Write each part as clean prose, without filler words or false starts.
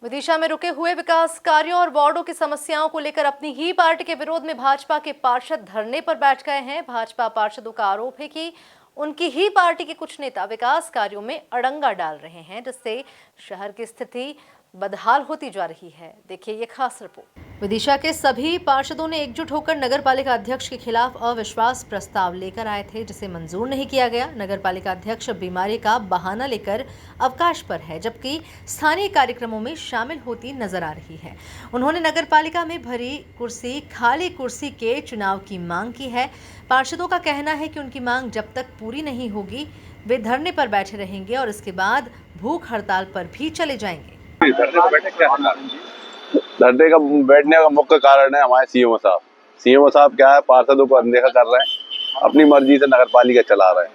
विदिशा में रुके हुए विकास कार्यों और वार्डों की समस्याओं को लेकर अपनी ही पार्टी के विरोध में भाजपा के पार्षद धरने पर बैठ गए हैं। भाजपा पार्षदों का आरोप है कि उनकी ही पार्टी के कुछ नेता विकास कार्यों में अड़ंगा डाल रहे हैं, जिससे शहर की स्थिति बदहाल होती जा रही है। देखिए ये खास रिपोर्ट। विदिशा के सभी पार्षदों ने एकजुट होकर नगरपालिका अध्यक्ष के खिलाफ अविश्वास प्रस्ताव लेकर आए थे, जिसे मंजूर नहीं किया गया। नगरपालिका अध्यक्ष बीमारी का बहाना लेकर अवकाश पर है, जबकि स्थानीय कार्यक्रमों में शामिल होती नजर आ रही है। उन्होंने नगरपालिका में भरी खाली कुर्सी के चुनाव की मांग की है। पार्षदों का कहना है कि उनकी मांग जब तक पूरी नहीं होगी वे धरने पर बैठे रहेंगे और इसके बाद भूख हड़ताल पर भी चले जाएंगे। धरने का बैठने का मुख्य कारण है हमारे सीएमओ साहब। सीएमओ साहब क्या है, पार्षदों को अनदेखा कर रहे हैं, अपनी मर्जी से नगरपालिका चला रहे हैं।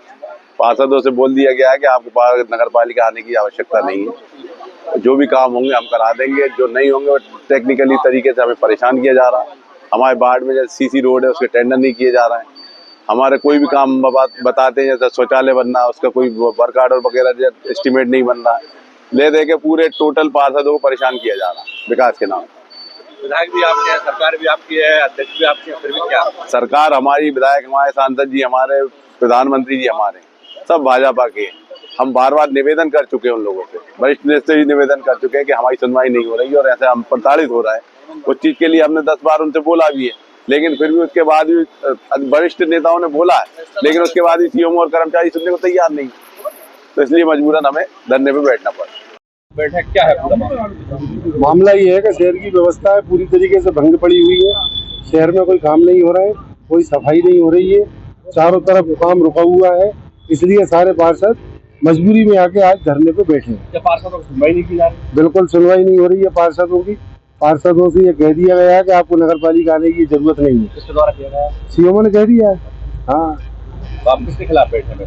पार्षदों से बोल दिया गया है कि आपके पास नगरपालिका आने की आवश्यकता नहीं है, जो भी काम होंगे हम करा देंगे, जो नहीं होंगे वो टेक्निकली तरीके से हमें परेशान किया जा रहा है। हमारे वार्ड में जैसे सीसी रोड है उसके टेंडर नहीं किए जा रहे हैं। हमारे कोई भी काम बताते हैं, जैसे शौचालय बनना उसका कोई वर्क आर्डर वगैरह एस्टिमेट नहीं बन रहा है। ले दे के पूरे टोटल पार्षदों को परेशान किया जा रहा है विकास के नाम। विधायक भी आपके हैं, सरकार भी आपकी है, अध्यक्ष भी आपके हैं, फिर भी क्या? सरकार हमारी, विधायक हमारे, सांसद जी हमारे, प्रधानमंत्री जी हमारे, सब भाजपा के। हम बार बार निवेदन कर चुके हैं उन लोगों से, वरिष्ठ नेता भी निवेदन कर चुके हैं कि हमारी सुनवाई नहीं हो रही और ऐसे हम प्रताड़ित हो रहा है। उस चीज के लिए हमने 10 बार उनसे बोला भी है, लेकिन फिर भी उसके बाद भी वरिष्ठ नेताओं ने बोला है, लेकिन उसके बाद भी सीएमओ और कर्मचारी सुनने को तैयार नहीं। तो इसलिए मजबूरन हमें धरने पे बैठना पड़ा। बैठक क्या है? मामला ये है कि शहर की व्यवस्था है पूरी तरीके से भंग पड़ी हुई है। शहर में कोई काम नहीं हो रहा है, कोई सफाई नहीं हो रही है, चारों तरफ काम रुका हुआ है। इसलिए सारे पार्षद मजबूरी में आके आज धरने पे बैठे हैं। पार्षदों की सुनवाई नहीं की जा रही? बिल्कुल सुनवाई नहीं हो रही है पार्षदों की। पार्षदों से ये कह दिया गया है कि आपको नगरपालिका आने की जरूरत नहीं है। किसके द्वारा किया गया? सीएमओ ने कह दिया है। हाँ, तो आप किसके खिलाफ बैठे हैं?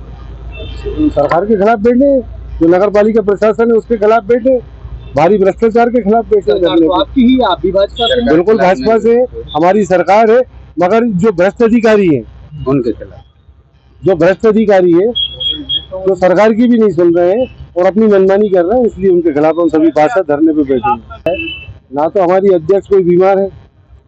सरकार के खिलाफ बैठे, जो नगरपालिका प्रशासन है उसके खिलाफ बैठे, भारी भ्रष्टाचार के खिलाफ बैठे। आपकी ही, आप भी भाजपा से? बिल्कुल भाजपा से हमारी सरकार है, मगर जो भ्रष्ट अधिकारी है उनके खिलाफ, जो भ्रष्ट अधिकारी है जो सरकार की भी नहीं सुन रहे हैं और अपनी मनमानी कर रहे हैं, इसलिए उनके खिलाफ हम सभी पार्षद धरने पे बैठे हैं। ना तो हमारी अध्यक्ष कोई बीमार है,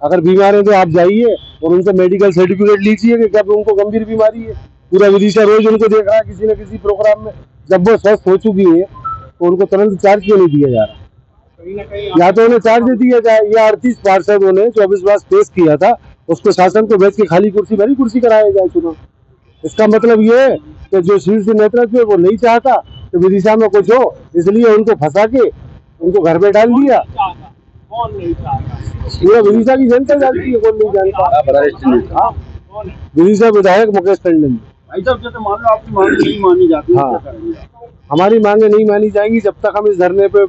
अगर बीमार है तो आप जाइए और उनसे मेडिकल सर्टिफिकेट लीजिए कि कब उनको गंभीर बीमारी है। पूरा विदिशा रोज उनको देख रहा है किसी न किसी प्रोग्राम में। जब वो स्वस्थ हो चुकी है तो उनको तुरंत चार्ज क्यों नहीं दिया जा रहा? या तो उन्हें चार्ज दिया जाए, या 38 पार्षदों ने 24 बार पेश किया था उसको शासन को भेज के खाली कुर्सी भरी कुर्सी कराया जाए चुनाव। इसका मतलब ये है कि जो शीर्ष नेतृत्व है वो नहीं चाहता कि विदिशा में कुछ हो, इसलिए उनको फंसा के उनको घर पे डाल दिया। पूरा विदिशा की जनता जानती है, कौन नहीं जानता। हाँ, विदिशा विधायक मुकेश टंडन। मान लो आपकी मांग नहीं मानी जाती, हाँ, हमारी मांगे नहीं मानी जाएंगी जब तक हम इस धरने पे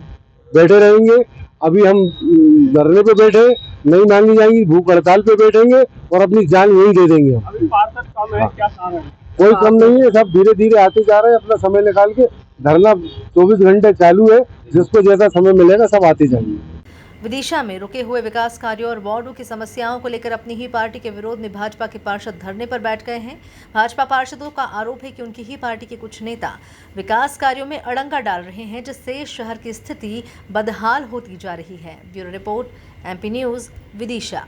बैठे रहेंगे। अभी हम धरने पे बैठे, नहीं मांगी जाएंगी, भूख हड़ताल पे बैठेंगे और अपनी जान यही दे देंगे हम। अभी पार्षद कम है, क्या कारण है? कोई कम नहीं है, सब धीरे धीरे आते जा रहे हैं। अपना समय निकाल के धरना 24 घंटे चालू है, जिसको जैसा समय मिलेगा सब आते जाएंगे। विदिशा में रुके हुए विकास कार्यों और वार्डों की समस्याओं को लेकर अपनी ही पार्टी के विरोध में भाजपा के पार्षद धरने पर बैठ गए हैं। भाजपा पार्षदों का आरोप है कि उनकी ही पार्टी के कुछ नेता विकास कार्यों में अड़ंगा डाल रहे हैं, जिससे शहर की स्थिति बदहाल होती जा रही है। Bureau report, MP news, Vidisha.